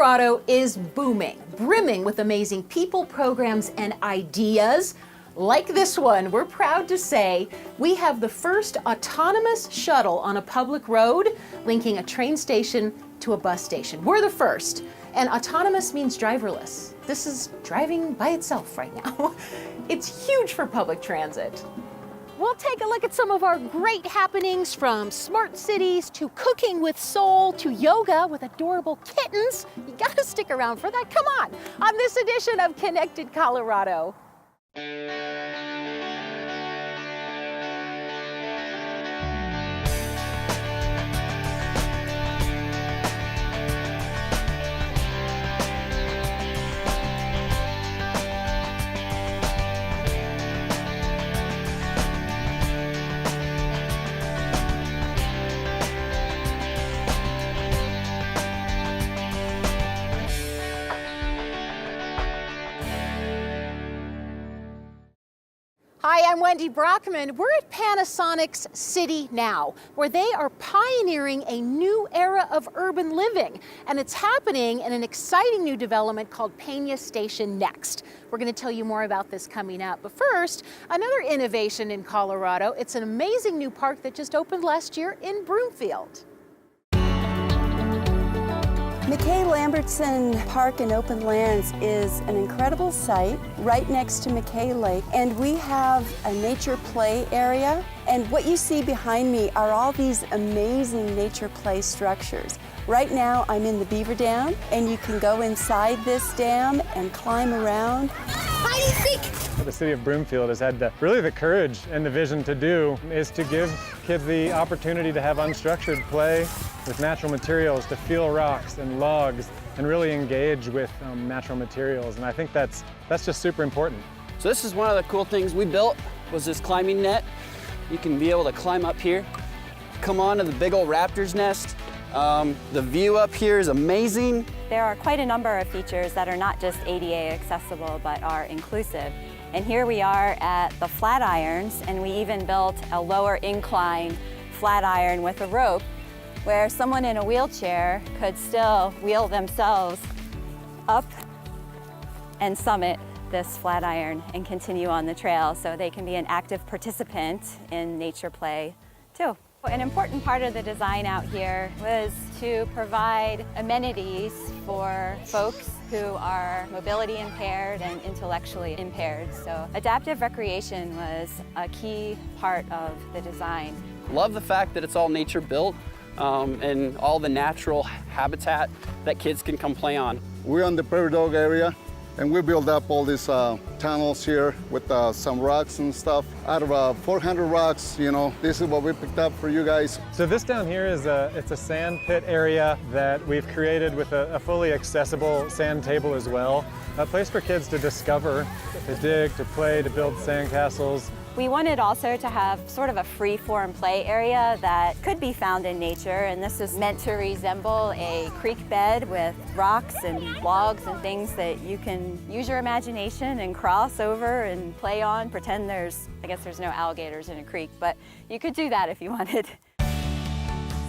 Colorado is booming, brimming with amazing people, programs, and ideas. Like this one, we're proud to say we have the first autonomous shuttle on a public road, linking a train station to a bus station. We're the first, and autonomous means driverless. This is driving by itself right now. It's huge for public transit. We'll take a look at some of our great happenings, from smart cities to cooking with soul to yoga with adorable kittens. You gotta stick around for that. Come on this edition of Connected Colorado. Hi, I'm Wendy Brockman. We're at Panasonic's City Now, where they are pioneering a new era of urban living. And it's happening in an exciting new development called Peña Station Next. We're going to tell you more about this coming up. But first, another innovation in Colorado. It's an amazing new park that just opened last year in Broomfield. McKay Lambertson Park and Open Lands is an incredible site right next to McKay Lake, and we have a nature play area. And what you see behind me are all these amazing nature play structures. Right now I'm in the Beaver Dam, and you can go inside this dam and climb around. How do you think? What the city of Broomfield has had really the courage and the vision to do is to give kids the opportunity to have unstructured play with natural materials, to feel rocks and logs and really engage with natural materials. And I think that's just super important. So this is one of the cool things we built, was this climbing net. You can be able to climb up here, come on to the big old raptor's nest. The view up here is amazing. There are quite a number of features that are not just ADA accessible, but are inclusive. And here we are at the Flatirons, and we even built a lower incline Flatiron with a rope where someone in a wheelchair could still wheel themselves up and summit this Flatiron and continue on the trail, so they can be an active participant in nature play too. An important part of the design out here was to provide amenities for folks who are mobility impaired and intellectually impaired. So adaptive recreation was a key part of the design. Love the fact that it's all nature built and all the natural habitat that kids can come play on. We're on the Prairie Dog area, and we built up all these tunnels here with some rocks and stuff. Out of 400 rocks, this is what we picked up for you guys. So this down here is it's a sand pit area that we've created with a fully accessible sand table as well. A place for kids to discover, to dig, to play, to build sand castles. We wanted also to have sort of a free-form play area that could be found in nature, and this is meant to resemble a creek bed with rocks and logs and things that you can use your imagination and cross over and play on. Pretend I guess there's no alligators in a creek, but you could do that if you wanted.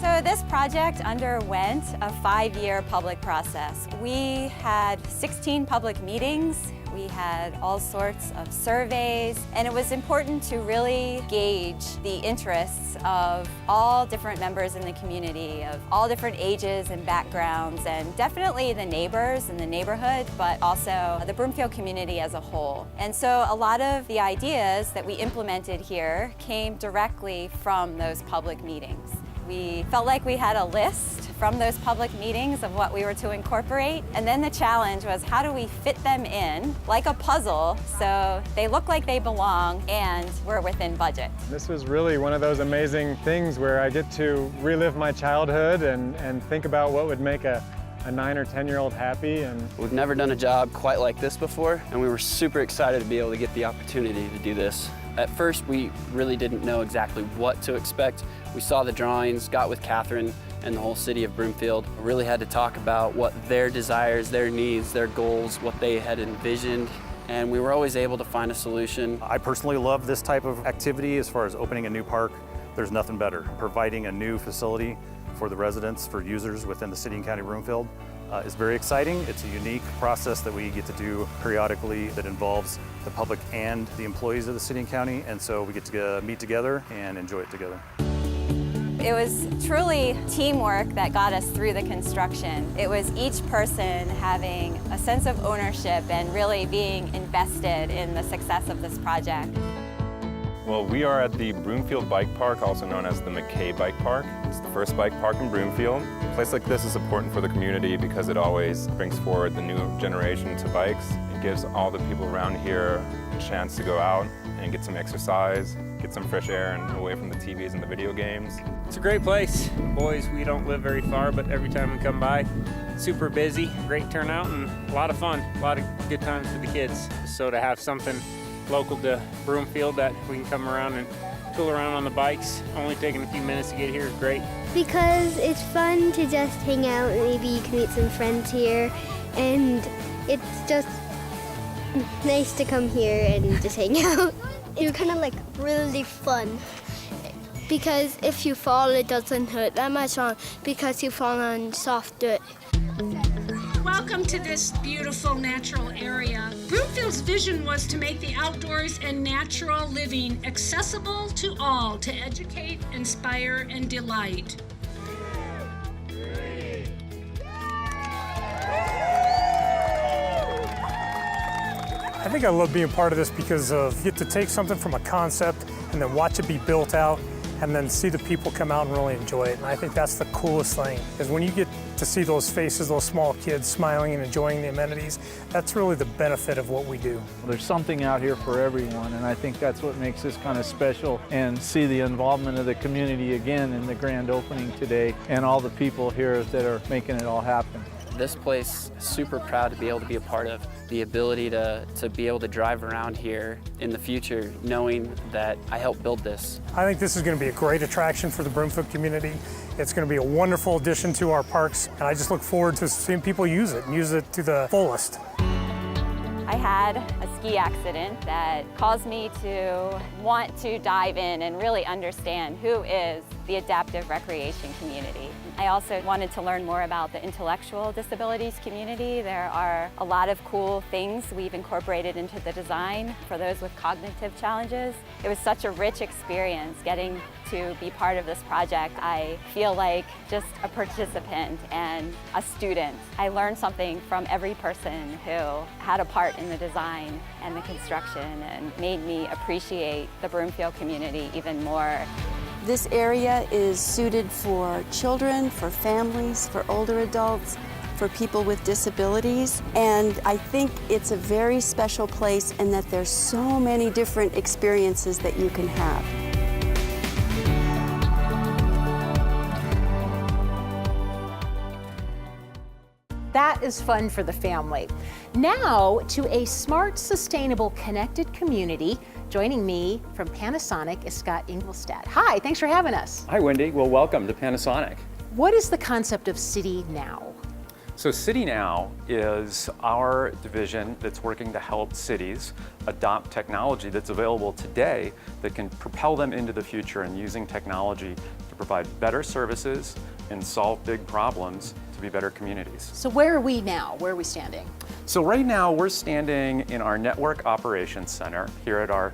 So this project underwent a 5-year public process. We had 16 public meetings. We had all sorts of surveys, and it was important to really gauge the interests of all different members in the community, of all different ages and backgrounds, and definitely the neighbors in the neighborhood, but also the Broomfield community as a whole. And so a lot of the ideas that we implemented here came directly from those public meetings. We felt like we had a list from those public meetings of what we were to incorporate, and then the challenge was, how do we fit them in like a puzzle so they look like they belong and we're within budget. This was really one of those amazing things where I get to relive my childhood and think about what would make a 9 or 10-year-old happy. And We've never done a job quite like this before, and we were super excited to be able to get the opportunity to do this. At first, we really didn't know exactly what to expect. We saw the drawings, got with Catherine and the whole city of Broomfield. We really had to talk about what their desires, their needs, their goals, what they had envisioned, and we were always able to find a solution. I personally love this type of activity as far as opening a new park. There's nothing better. Providing a new facility for the residents, for users within the city and county of Broomfield. is very exciting. It's a unique process that we get to do periodically that involves the public and the employees of the city and county, and so we get to meet together and enjoy it together. It was truly teamwork that got us through the construction. It was each person having a sense of ownership and really being invested in the success of this project. Well, we are at the Broomfield Bike Park, also known as the McKay Bike Park. It's the first bike park in Broomfield. A place like this is important for the community because it always brings forward the new generation to bikes. It gives all the people around here a chance to go out and get some exercise, get some fresh air and away from the TVs and the video games. It's a great place. Boys, we don't live very far, but every time we come by, super busy, great turnout, and a lot of fun, a lot of good times for the kids. So to have something local to Broomfield that we can come around and tool around on the bikes, only taking a few minutes to get here is great. Because it's fun to just hang out, maybe you can meet some friends here, and it's just nice to come here and just hang out. It's kind of like really fun because if you fall, it doesn't hurt that much because you fall on soft dirt. Welcome to this beautiful natural area. Broomfield's vision was to make the outdoors and natural living accessible to all, to educate, inspire, and delight. I think I love being part of this because you get to take something from a concept and then watch it be built out and then see the people come out and really enjoy it. And I think that's the coolest thing, is when you get to see those faces, those small kids smiling and enjoying the amenities, that's really the benefit of what we do. There's something out here for everyone, and I think that's what makes this kind of special, and see the involvement of the community again in the grand opening today and all the people here that are making it all happen. This place, super proud to be able to be a part of. The ability to be able to drive around here in the future, knowing that I helped build this. I think this is going to be a great attraction for the Broomfield community. It's going to be a wonderful addition to our parks, and I just look forward to seeing people use it and use it to the fullest. I had a ski accident that caused me to want to dive in and really understand who is the adaptive recreation community. I also wanted to learn more about the intellectual disabilities community. There are a lot of cool things we've incorporated into the design for those with cognitive challenges. It was such a rich experience getting to be part of this project. I feel like just a participant and a student. I learned something from every person who had a part in the design and the construction and made me appreciate the Broomfield community even more. This area is suited for children, for families, for older adults, for people with disabilities, and I think it's a very special place and that there's so many different experiences that you can have. That is fun for the family. Now to a smart, sustainable, connected community. Joining me from Panasonic is Scott Ingolstadt. Hi, thanks for having us. Hi, Wendy. Well, welcome to Panasonic. What is the concept of City Now? So City Now is our division that's working to help cities adopt technology that's available today that can propel them into the future and using technology to provide better services and solve big problems to be better communities. So where are we now? Where are we standing? So right now we're standing in our Network Operations Center here at our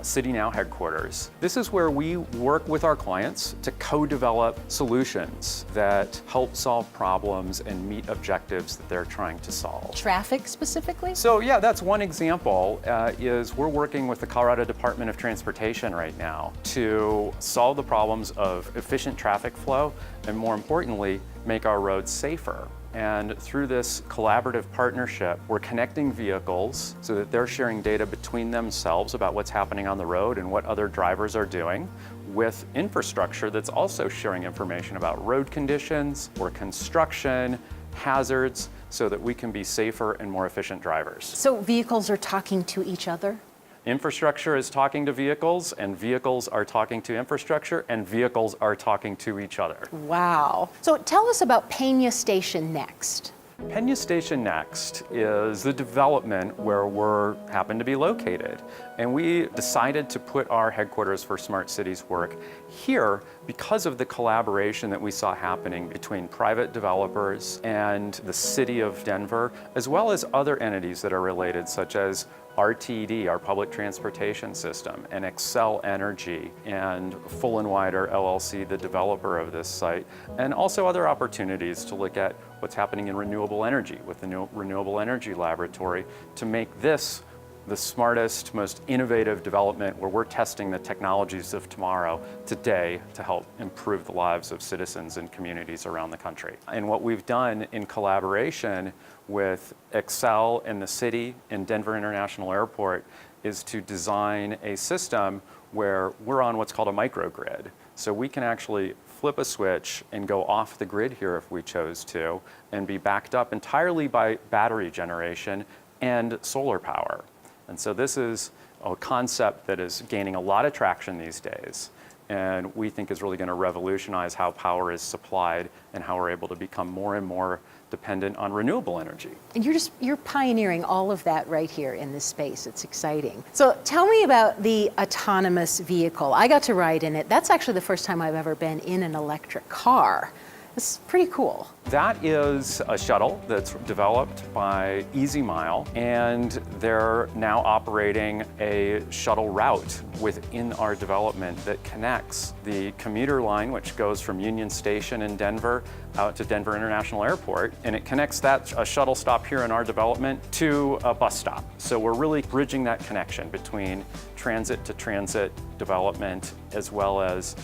City Now headquarters. This is where we work with our clients to co-develop solutions that help solve problems and meet objectives that they're trying to solve. Traffic specifically? So yeah, that's one example, is we're working with the Colorado Department of Transportation right now to solve the problems of efficient traffic flow and, more importantly, make our roads safer. And through this collaborative partnership, we're connecting vehicles so that they're sharing data between themselves about what's happening on the road and what other drivers are doing, with infrastructure that's also sharing information about road conditions or construction, hazards, so that we can be safer and more efficient drivers. So vehicles are talking to each other? Infrastructure is talking to vehicles, and vehicles are talking to infrastructure, and vehicles are talking to each other. Wow. So tell us about Peña Station next. Penn Station Next is the development where we happen to be located. And we decided to put our headquarters for Smart Cities work here because of the collaboration that we saw happening between private developers and the city of Denver, as well as other entities that are related, such as RTD, our public transportation system, and Xcel Energy, and Full and Wider LLC, the developer of this site, and also other opportunities to look at what's happening in renewable energy with the new Renewable Energy Laboratory to make this the smartest, most innovative development where we're testing the technologies of tomorrow today to help improve the lives of citizens and communities around the country. And what we've done in collaboration with Xcel and the city and Denver International Airport is to design a system where we're on what's called a microgrid. So we can actually flip a switch and go off the grid here if we chose to, and be backed up entirely by battery generation and solar power. And so this is a concept that is gaining a lot of traction these days, and we think is really going to revolutionize how power is supplied and how we're able to become more and more dependent on renewable energy. And you're pioneering all of that right here in this space. It's exciting. So tell me about the autonomous vehicle. I got to ride in it. That's actually the first time I've ever been in an electric car. It's pretty cool. That is a shuttle that's developed by Easy Mile, and they're now operating a shuttle route within our development that connects the commuter line, which goes from Union Station in Denver out to Denver International Airport, and it connects a shuttle stop here in our development to a bus stop. So we're really bridging that connection between transit to transit development, as well as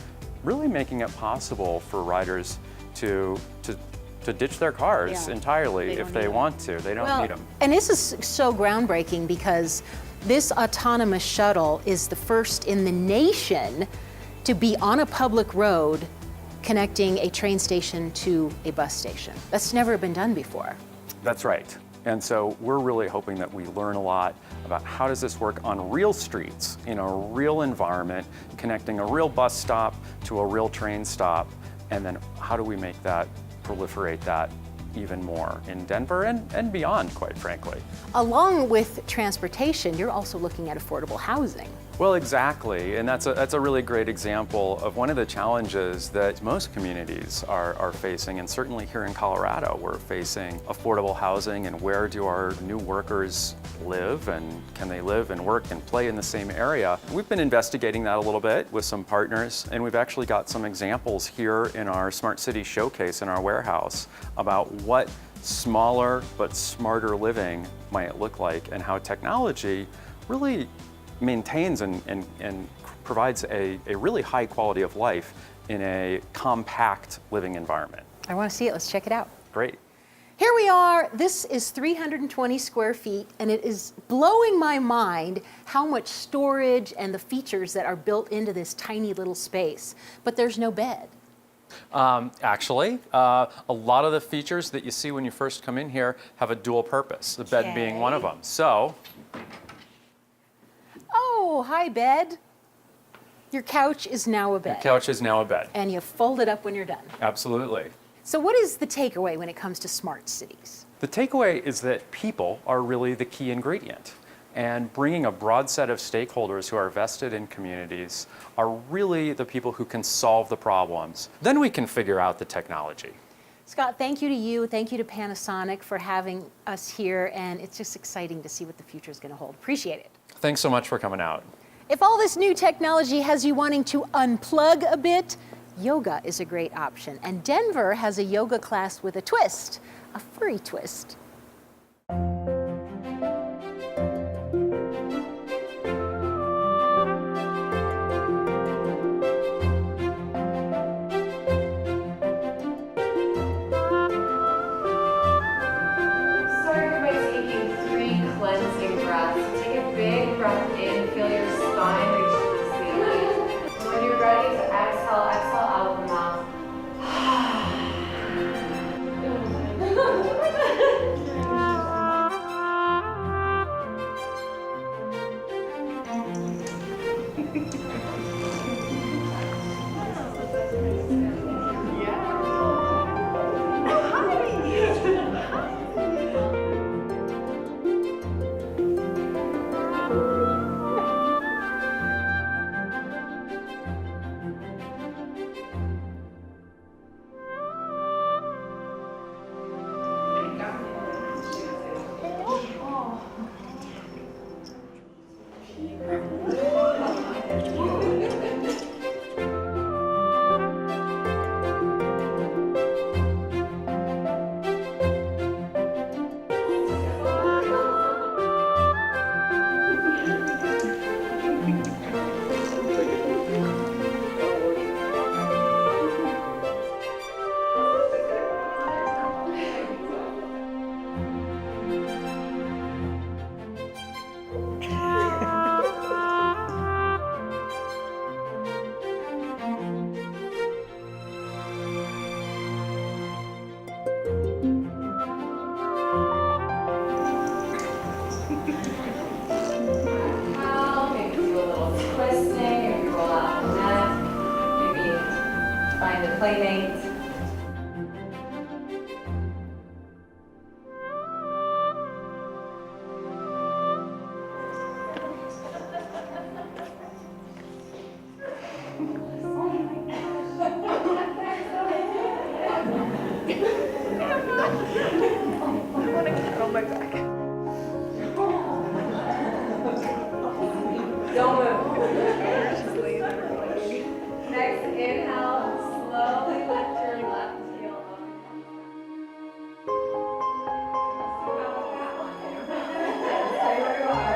really making it possible for riders to ditch their cars entirely if they want to. They don't need them. And this is so groundbreaking because this autonomous shuttle is the first in the nation to be on a public road connecting a train station to a bus station. That's never been done before. That's right. And so we're really hoping that we learn a lot about how does this work on real streets, in a real environment, connecting a real bus stop to a real train stop, and then how do we make that, proliferate that even more in Denver and beyond, quite frankly. Along with transportation, you're also looking at affordable housing. Well, exactly, and that's a really great example of one of the challenges that most communities are facing, and certainly here in Colorado, we're facing affordable housing, and where do our new workers live, and can they live and work and play in the same area? We've been investigating that a little bit with some partners, and we've actually got some examples here in our Smart City Showcase in our warehouse about what smaller but smarter living might look like, and how technology really maintains and provides a really high quality of life in a compact living environment. I want to see it. Let's check it out. Great. Here we are. This is 320 square feet, and it is blowing my mind how much storage and the features that are built into this tiny little space. But there's no bed. Actually, a lot of the features that you see when you first come in here have a dual purpose, the bed being one of them. So, oh, hi, bed. Your couch is now a bed. your couch is now a bed. And you fold it up when you're done. Absolutely. So what is the takeaway when it comes to smart cities? The takeaway is that people are really the key ingredient. And bringing a broad set of stakeholders who are vested in communities are really the people who can solve the problems. Then we can figure out the technology. Scott, thank you to you. Thank you to Panasonic for having us here. And it's just exciting to see what the future is going to hold. Appreciate it. Thanks so much for coming out. If all this new technology has you wanting to unplug a bit, yoga is a great option. And Denver has a yoga class with a twist, a furry twist. playmate. Don't move. Next inhale, slowly lift your left heel up. Stay where you are.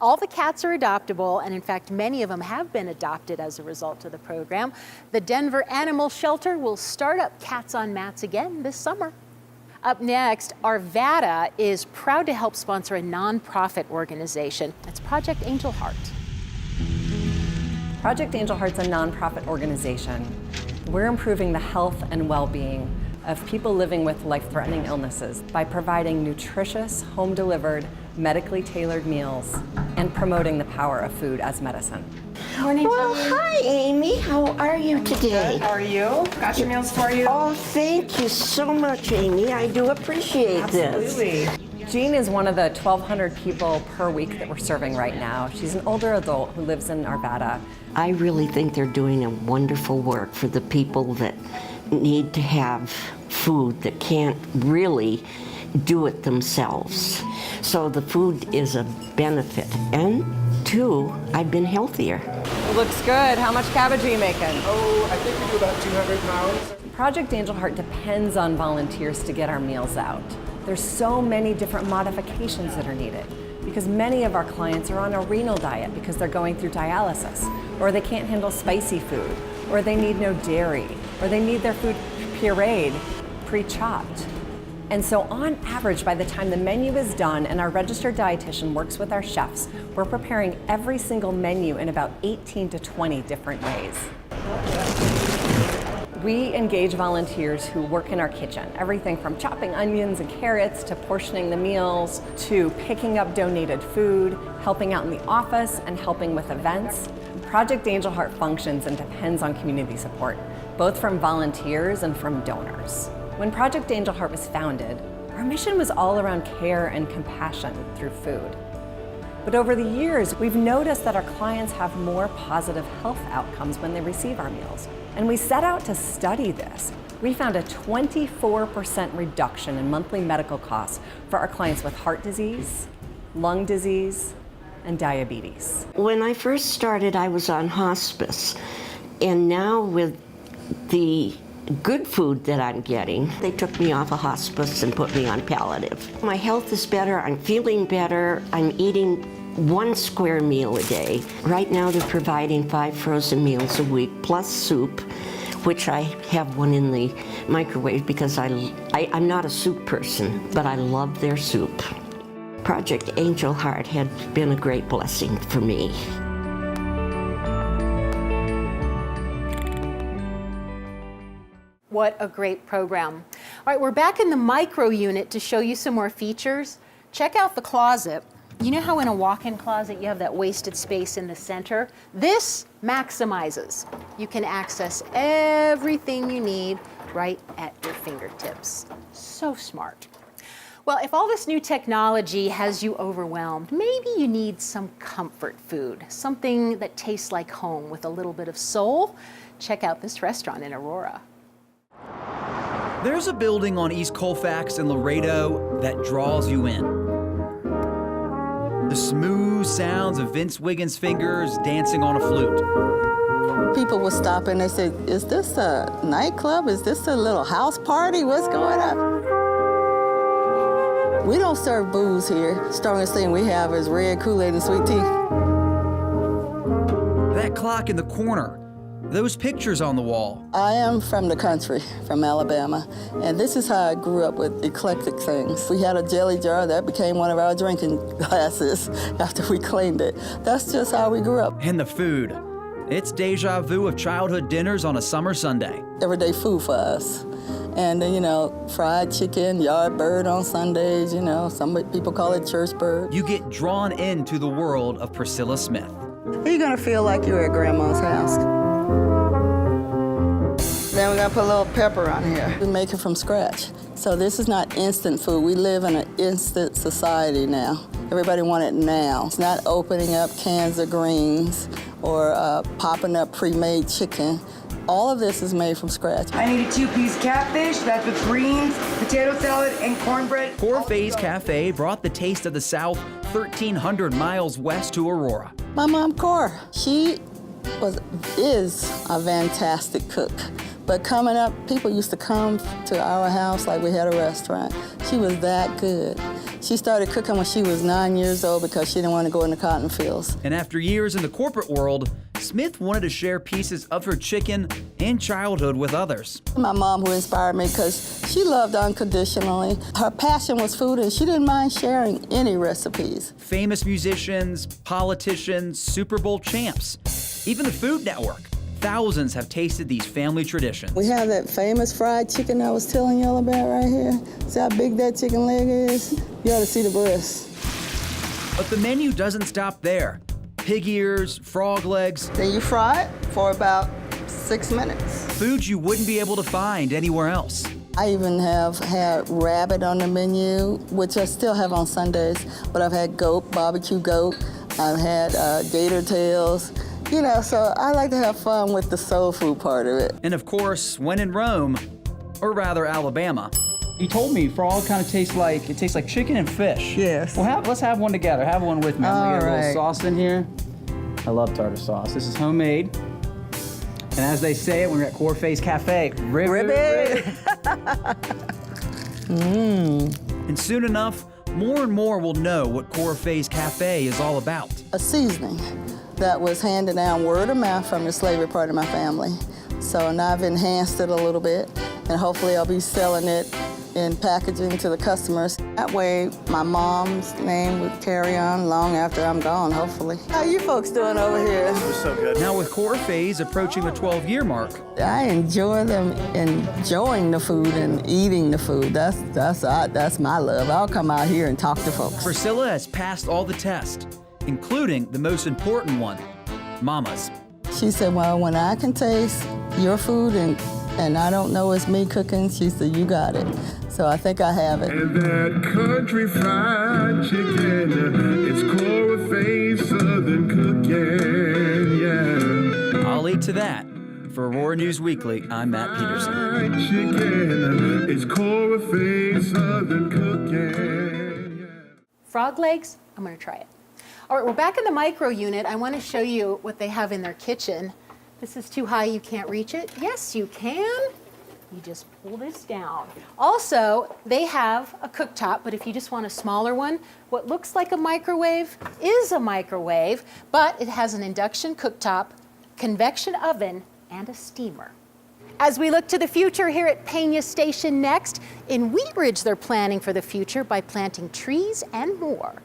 All the cats are adoptable, and in fact, many of them have been adopted as a result of the program. The Denver Animal Shelter will start up Cats on Mats again this summer. Up next, Arvada is proud to help sponsor a nonprofit organization. It's Project Angel Heart. Project Angel Heart's a nonprofit organization. We're improving the health and well-being of people living with life-threatening illnesses by providing nutritious, home-delivered, medically tailored meals and promoting the power of food as medicine. Morning, well, hi, Amy. How are you today? Good. How are you? Got your meals for you. Oh, thank you so much, Amy. I do appreciate this. Absolutely. Jean is one of the 1,200 people per week that we're serving right now. She's an older adult who lives in Arvada. I really think they're doing a wonderful work for the people that need to have food that can't really do it themselves. So the food is a benefit. And two, I've been healthier. It looks good. How much cabbage are you making? Oh, I think we do about 200 pounds. Project Angel Heart depends on volunteers to get our meals out. There's so many different modifications that are needed because many of our clients are on a renal diet because they're going through dialysis, or they can't handle spicy food, or they need no dairy, or they need their food pureed, pre-chopped. And so on average, by the time the menu is done and our registered dietitian works with our chefs, we're preparing every single menu in about 18 to 20 different ways. We engage volunteers who work in our kitchen, everything from chopping onions and carrots to portioning the meals to picking up donated food, helping out in the office, and helping with events. Project Angel Heart functions and depends on community support, both from volunteers and from donors. When Project Angel Heart was founded, our mission was all around care and compassion through food. But over the years, we've noticed that our clients have more positive health outcomes when they receive our meals. And we set out to study this. We found a 24% reduction in monthly medical costs for our clients with heart disease, lung disease, and diabetes. When I first started, I was on hospice. And now with the good food that I'm getting, they took me off of hospice and put me on palliative. My health is better, I'm feeling better, I'm eating 1 square meal a day. Right now they're providing 5 frozen meals a week plus soup, which I have one in the microwave because I'm not a soup person, but I love their soup. Project Angel Heart had been a great blessing for me. What a great program. All right, we're back in the micro unit to show you some more features. Check out the closet. You know how in a walk-in closet you have that wasted space in the center? This maximizes. You can access everything you need right at your fingertips. So smart. Well, if all this new technology has you overwhelmed, maybe you need some comfort food, something that tastes like home with a little bit of soul. Check out this restaurant in Aurora. There's a building on East Colfax in Laredo that draws you in. The smooth sounds of Vince Wiggins' fingers dancing on a flute. People would stop and they say, is this a nightclub? Is this a little house party? What's going on? We don't serve booze here. Strongest thing we have is red Kool-Aid and sweet tea. That clock in the corner, those pictures on the wall. I am from the country, from Alabama, and this is how I grew up with eclectic things. We had a jelly jar that became one of our drinking glasses after we cleaned it. That's just how we grew up. And the food. It's deja vu of childhood dinners on a summer Sunday. Everyday food for us. And, you know, fried chicken, yard bird on Sundays, you know, some people call it church bird. You get drawn into the world of Priscilla Smith. You're gonna feel like you're at Grandma's house. Then we're gonna put a little pepper on here. We make it from scratch. So this is not instant food. We live in an instant society now. Everybody wants it now. It's not opening up cans of greens or popping up pre-made chicken. All of this is made from scratch. I need a 2-piece catfish, that's with greens, potato salad, and cornbread. Corfay's Cafe brought the taste of the South 1,300 miles west to Aurora. My mom, Cora, she is a fantastic cook. But coming up, people used to come to our house like we had a restaurant. She was that good. She started cooking when she was 9 years old because she didn't want to go in the cotton fields. And after years in the corporate world, Smith wanted to share pieces of her chicken and childhood with others. My mom, who inspired me because she loved unconditionally. Her passion was food and she didn't mind sharing any recipes. Famous musicians, politicians, Super Bowl champs, even the Food Network. Thousands have tasted these family traditions. We have that famous fried chicken I was telling y'all about right here. See how big that chicken leg is? You ought to see the breast. But the menu doesn't stop there. Pig ears, frog legs. Then you fry it for about 6 minutes. Foods you wouldn't be able to find anywhere else. I even have had rabbit on the menu, which I still have on Sundays, but I've had goat, barbecue goat. I've had gator tails. You know, so I like to have fun with the soul food part of it. And of course, when in Rome, or rather Alabama. He told me frog kind of tastes like chicken and fish. Yes. Well, let's have one together. Have one with me. I'm gonna get a little right. sauce in here. I love tartar sauce. This is homemade. And as they say it when we're at Corfay's Cafe, ribbit. And soon enough, more and more will know what Corfay's Cafe is all about. A seasoning that was handed down word of mouth from the slavery part of my family. So now I've enhanced it a little bit, and hopefully I'll be selling it in packaging to the customers. That way my mom's name would carry on long after I'm gone, hopefully. How you folks doing over here? So good. Now with Corfay's approaching the 12-year mark. I enjoy them enjoying the food and eating the food. That's my love. I'll come out here and talk to folks. Priscilla has passed all the tests, including the most important one, Mama's. She said, well, when I can taste your food and I don't know it's me cooking, she said, you got it. So I think I have it. And that country fried chicken, it's Corfay's Southern cooking, yeah. I'll eat to that. For Aurora News Weekly, I'm Matt Peterson. Fried chicken, it's Corfay's Southern cooking, yeah. Frog legs? I'm gonna try it. All right, we're back in the micro unit. I want to show you what they have in their kitchen. This is too high, you can't reach it. Yes, you can. You just pull this down. Also, they have a cooktop, but if you just want a smaller one, what looks like a microwave is a microwave, but it has an induction cooktop, convection oven, and a steamer. As we look to the future here at Pena Station next, in Wheat Ridge they're planning for the future by planting trees and more.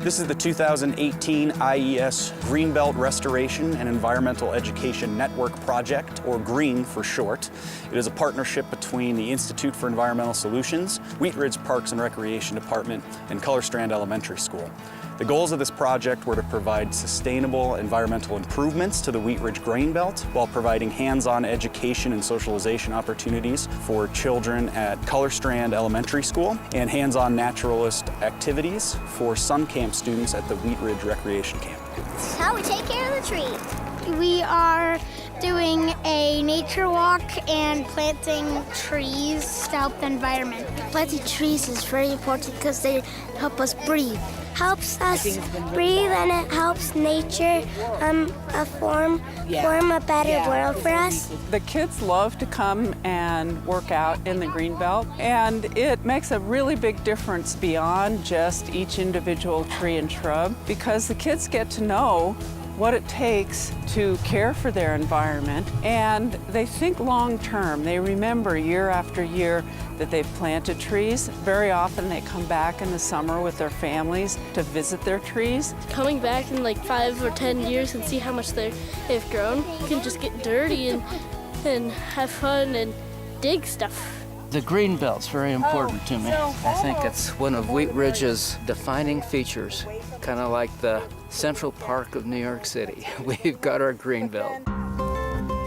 This is the 2018 IES Greenbelt Restoration and Environmental Education Network Project, or GREEN for short. It is a partnership between the Institute for Environmental Solutions, Wheat Ridge Parks and Recreation Department, and Color Strand Elementary School. The goals of this project were to provide sustainable environmental improvements to the Wheat Ridge Grain Belt while providing hands-on education and socialization opportunities for children at Color Strand Elementary School and hands-on naturalist activities for Sun Camp students at the Wheat Ridge Recreation Camp. It's how we take care of the trees. We are doing a nature walk and planting trees to help the environment. Planting trees is very important because they help us breathe. helps us breathe and it helps nature form a better world for us. The kids love to come and work out in the Greenbelt, and it makes a really big difference beyond just each individual tree and shrub, because the kids get to know what it takes to care for their environment, and they think long term. They remember year after year that they've planted trees. Very often they come back in the summer with their families to visit their trees. Coming back in like 5 or 10 years and see how much they've grown, you can just get dirty and have fun and dig stuff. The green belt's very important to me. I think it's one of Wheat Ridge's defining features, kind of like the Central Park of New York City. We've got our green belt.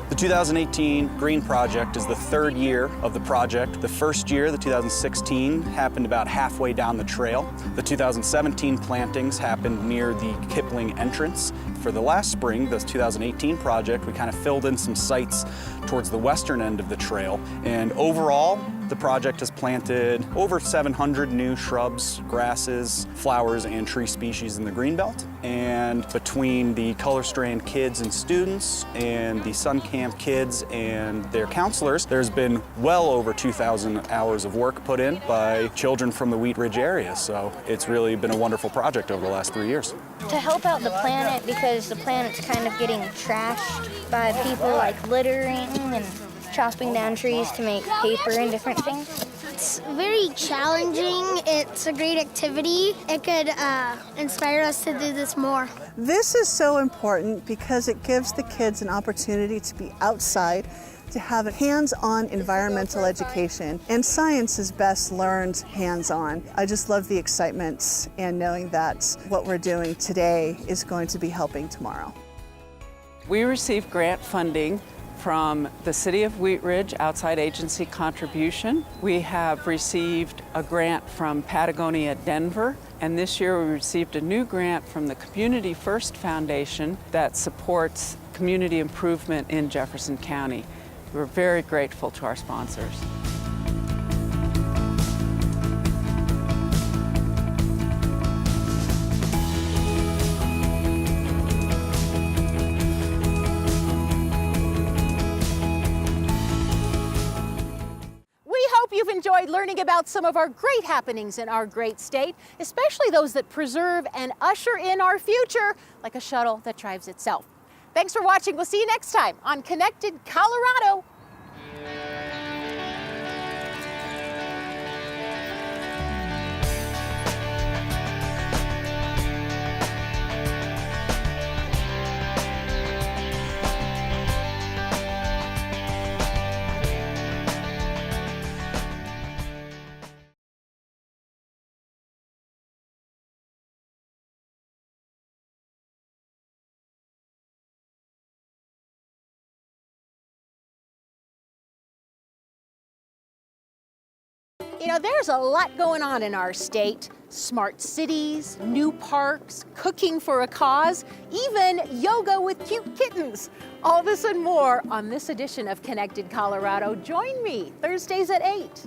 The 2018 Green Project is the third year of the project. The first year, the 2016, happened about halfway down the trail. The 2017 plantings happened near the Kipling entrance. For the last spring, the 2018 project, we kind of filled in some sites towards the western end of the trail. And overall, the project has planted over 700 new shrubs, grasses, flowers, and tree species in the Greenbelt. And between the Color Strand kids and students and the Sun Camp kids and their counselors, there's been well over 2,000 hours of work put in by children from the Wheat Ridge area. So it's really been a wonderful project over the last 3 years. To help out the planet, because the planet's kind of getting trashed by people like littering and chopping down trees to make paper and different things. It's very challenging. It's a great activity. It could inspire us to do this more. This is so important because it gives the kids an opportunity to be outside, to have a hands-on environmental education, and science is best learned hands-on. I just love the excitement and knowing that what we're doing today is going to be helping tomorrow. We received grant funding from the City of Wheat Ridge outside agency contribution. We have received a grant from Patagonia Denver, and this year we received a new grant from the Community First Foundation that supports community improvement in Jefferson County. We're very grateful to our sponsors. You've enjoyed learning about some of our great happenings in our great state, especially those that preserve and usher in our future, like a shuttle that drives itself. Thanks for watching. We'll see you next time on Connected Colorado. You know, there's a lot going on in our state. Smart cities, new parks, cooking for a cause, even yoga with cute kittens. All this and more on this edition of Connected Colorado. Join me Thursdays at 8.